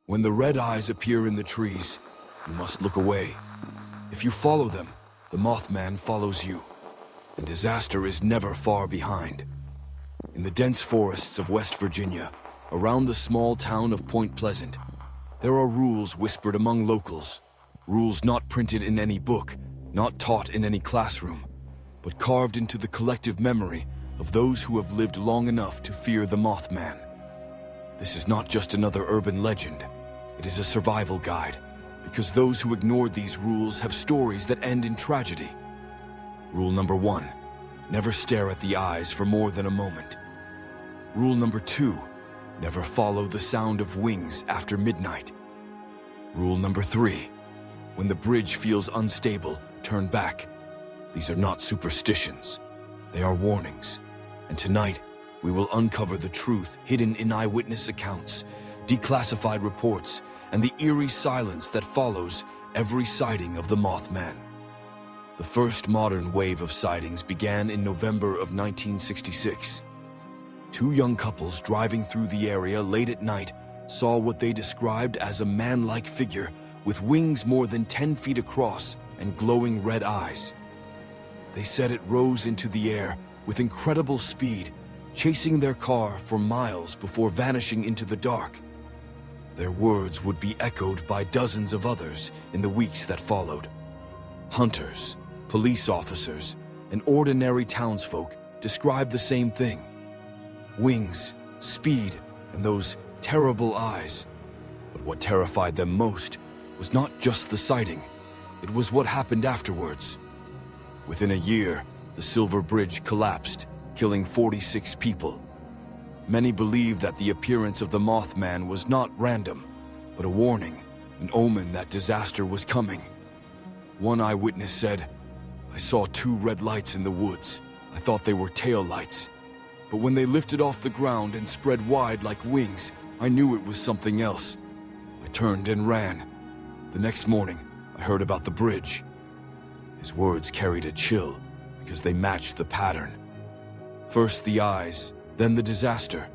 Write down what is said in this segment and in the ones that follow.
When the red eyes appear in the trees, you must look away. If you follow them, the Mothman follows you, and disaster is never far behind. In the dense forests of West Virginia, around the small town of Point Pleasant, there are rules whispered among locals. Rules not printed in any book, not taught in any classroom, but carved into the collective memory of those who have lived long enough to fear the Mothman. This is not just another urban legend. It is a survival guide, because those who ignored these rules have stories that end in tragedy. Rule number 1, never stare at the eyes for more than a moment. Rule number 2, never follow the sound of wings after midnight. Rule number 3, when the bridge feels unstable, turn back. These are not superstitions. They are warnings. And tonight, we will uncover the truth hidden in eyewitness accounts, declassified reports, and the eerie silence that follows every sighting of the Mothman. The first modern wave of sightings began in November of 1966. Two young couples driving through the area late at night saw what they described as a man-like figure with wings more than 10 feet across and glowing red eyes. They said it rose into the air with incredible speed, chasing their car for miles before vanishing into the dark. Their words would be echoed by dozens of others in the weeks that followed. Hunters, police officers, and ordinary townsfolk described the same thing. Wings, speed, and those terrible eyes. But what terrified them most was not just the sighting, it was what happened afterwards. Within a year, the Silver Bridge collapsed, killing 46 people. Many believe that the appearance of the Mothman was not random, but a warning, an omen that disaster was coming. One eyewitness said, "I saw 2 red lights in the woods. I thought they were tail lights. But when they lifted off the ground and spread wide like wings, I knew it was something else. I turned and ran. The next morning, I heard about the bridge." His words carried a chill because they matched the pattern. First the eyes, then the disaster.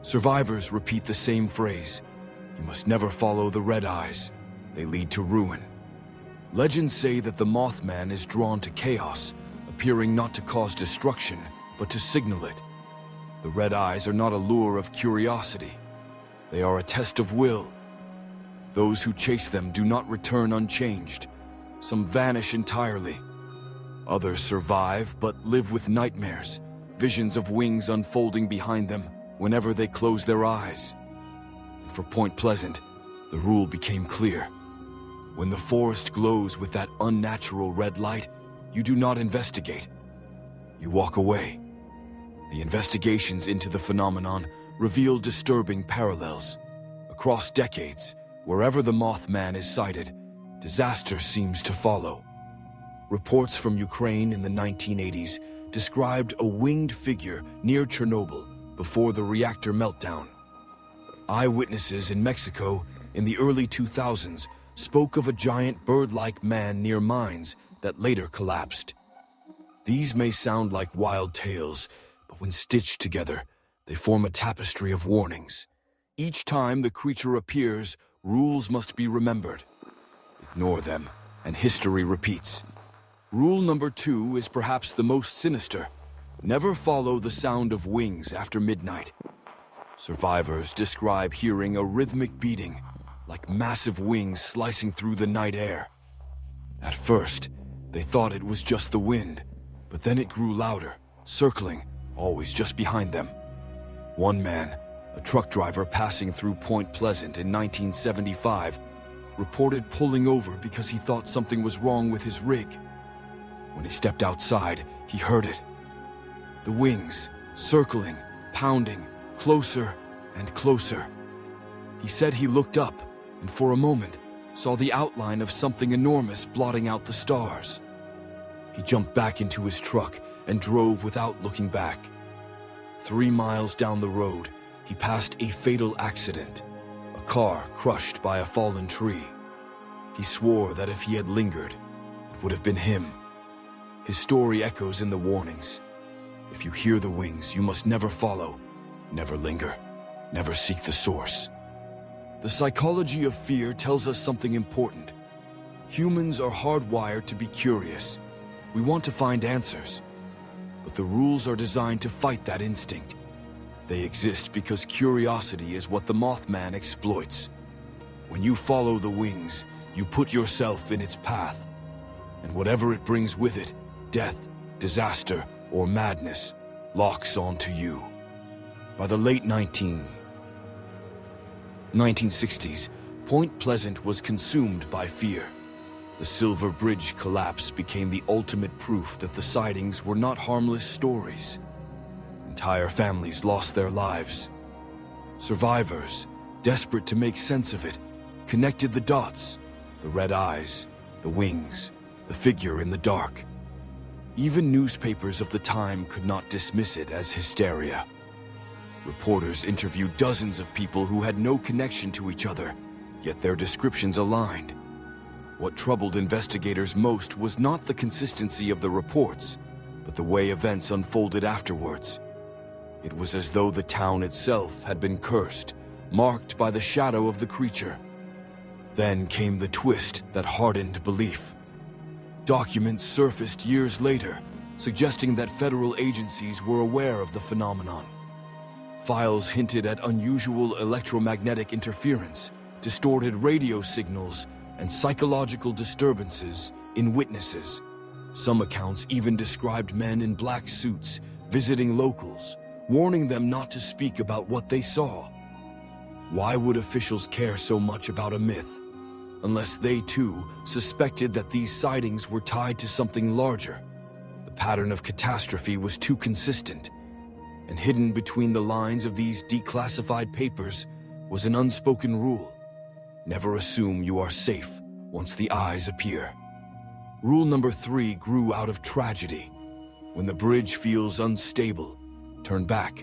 Survivors repeat the same phrase. You must never follow the red eyes. They lead to ruin. Legends say that the Mothman is drawn to chaos, appearing not to cause destruction, but to signal it. The red eyes are not a lure of curiosity. They are a test of will. Those who chase them do not return unchanged. Some vanish entirely. Others survive but live with nightmares, visions of wings unfolding behind them whenever they close their eyes. And for Point Pleasant, the rule became clear. When the forest glows with that unnatural red light, you do not investigate. You walk away. The investigations into the phenomenon reveal disturbing parallels. Across decades, wherever the Mothman is sighted, disaster seems to follow. Reports from Ukraine in the 1980s described a winged figure near Chernobyl before the reactor meltdown. Eyewitnesses in Mexico in the early 2000s spoke of a giant bird-like man near mines that later collapsed. These may sound like wild tales, but when stitched together, they form a tapestry of warnings. Each time the creature appears, rules must be remembered. Ignore them, and history repeats. Rule number 2 is perhaps the most sinister. Never follow the sound of wings after midnight. Survivors describe hearing a rhythmic beating, like massive wings slicing through the night air. At first, they thought it was just the wind, but then it grew louder, circling, always just behind them. One man, a truck driver passing through Point Pleasant in 1975, reported pulling over because he thought something was wrong with his rig. When he stepped outside, he heard it. The wings, circling, pounding, closer and closer. He said he looked up and for a moment saw the outline of something enormous blotting out the stars. He jumped back into his truck and drove without looking back. 3 miles down the road, he passed a fatal accident, a car crushed by a fallen tree. He swore that if he had lingered, it would have been him. His story echoes in the warnings. If you hear the wings, you must never follow, never linger, never seek the source. The psychology of fear tells us something important. Humans are hardwired to be curious. We want to find answers. But the rules are designed to fight that instinct. They exist because curiosity is what the Mothman exploits. When you follow the wings, you put yourself in its path. And whatever it brings with it, death, disaster, or madness, locks onto you. By the late 1960s, Point Pleasant was consumed by fear. The Silver Bridge collapse became the ultimate proof that the sightings were not harmless stories. Entire families lost their lives. Survivors, desperate to make sense of it, connected the dots, the red eyes, the wings, the figure in the dark. Even newspapers of the time could not dismiss it as hysteria. Reporters interviewed dozens of people who had no connection to each other, yet their descriptions aligned. What troubled investigators most was not the consistency of the reports, but the way events unfolded afterwards. It was as though the town itself had been cursed, marked by the shadow of the creature. Then came the twist that hardened belief. Documents surfaced years later, suggesting that federal agencies were aware of the phenomenon. Files hinted at unusual electromagnetic interference, distorted radio signals, and psychological disturbances in witnesses. Some accounts even described men in black suits visiting locals, warning them not to speak about what they saw. Why would officials care so much about a myth, unless they too suspected that these sightings were tied to something larger? The pattern of catastrophe was too consistent, and hidden between the lines of these declassified papers was an unspoken rule. Never assume you are safe once the eyes appear. Rule number 3 grew out of tragedy. When the bridge feels unstable, turn back.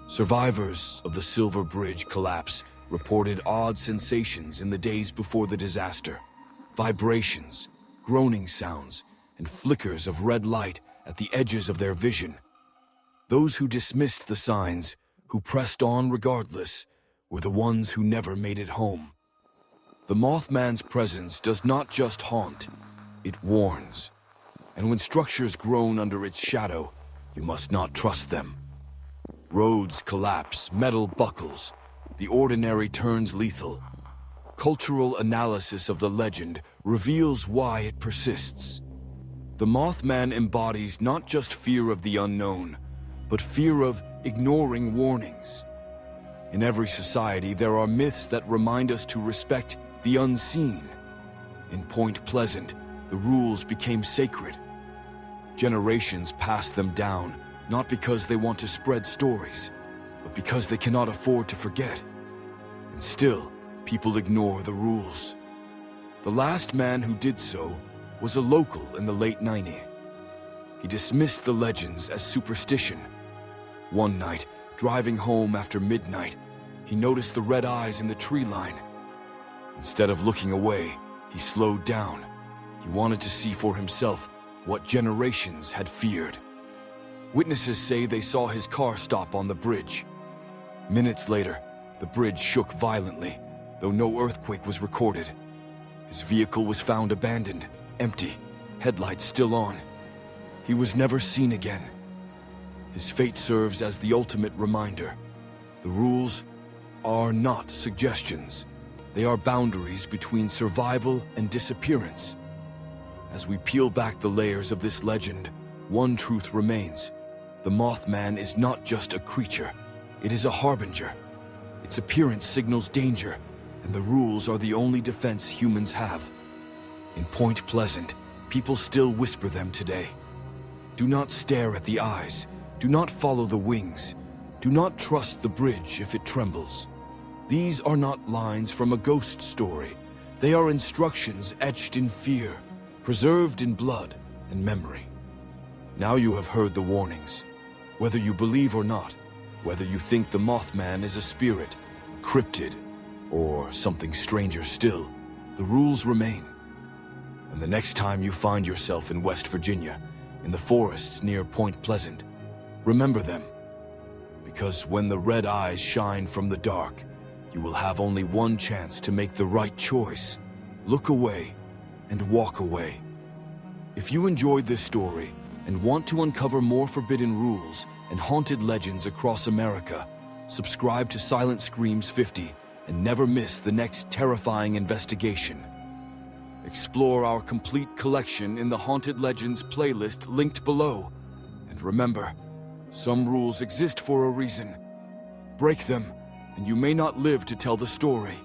Survivors of the Silver Bridge collapse reported odd sensations in the days before the disaster. Vibrations, groaning sounds, and flickers of red light at the edges of their vision. Those who dismissed the signs, who pressed on regardless, were the ones who never made it home. The Mothman's presence does not just haunt, it warns. And when structures groan under its shadow, you must not trust them. Roads collapse, metal buckles, the ordinary turns lethal. Cultural analysis of the legend reveals why it persists. The Mothman embodies not just fear of the unknown, but fear of ignoring warnings. In every society, there are myths that remind us to respect the unseen. In Point Pleasant, the rules became sacred. Generations pass them down, not because they want to spread stories, but because they cannot afford to forget. And still, people ignore the rules. The last man who did so was a local in the late 90s. He dismissed the legends as superstition. One night, driving home after midnight, he noticed the red eyes in the tree line. Instead of looking away, he slowed down. He wanted to see for himself what generations had feared. Witnesses say they saw his car stop on the bridge. Minutes later, the bridge shook violently, though no earthquake was recorded. His vehicle was found abandoned, empty, headlights still on. He was never seen again. His fate serves as the ultimate reminder. The rules are not suggestions. They are boundaries between survival and disappearance. As we peel back the layers of this legend, one truth remains. The Mothman is not just a creature. It is a harbinger. Its appearance signals danger, and the rules are the only defense humans have. In Point Pleasant, people still whisper them today. Do not stare at the eyes. Do not follow the wings. Do not trust the bridge if it trembles. These are not lines from a ghost story. They are instructions etched in fear, preserved in blood and memory. Now you have heard the warnings. Whether you believe or not, whether you think the Mothman is a spirit, a cryptid, or something stranger still, the rules remain. And the next time you find yourself in West Virginia, in the forests near Point Pleasant, remember them. Because when the red eyes shine from the dark, you will have only one chance to make the right choice. Look away and walk away. If you enjoyed this story and want to uncover more forbidden rules and haunted legends across America, subscribe to SilentScreams50 and never miss the next terrifying investigation. Explore our complete collection in the Haunted Legends playlist linked below. And remember, some rules exist for a reason. Break them, and you may not live to tell the story.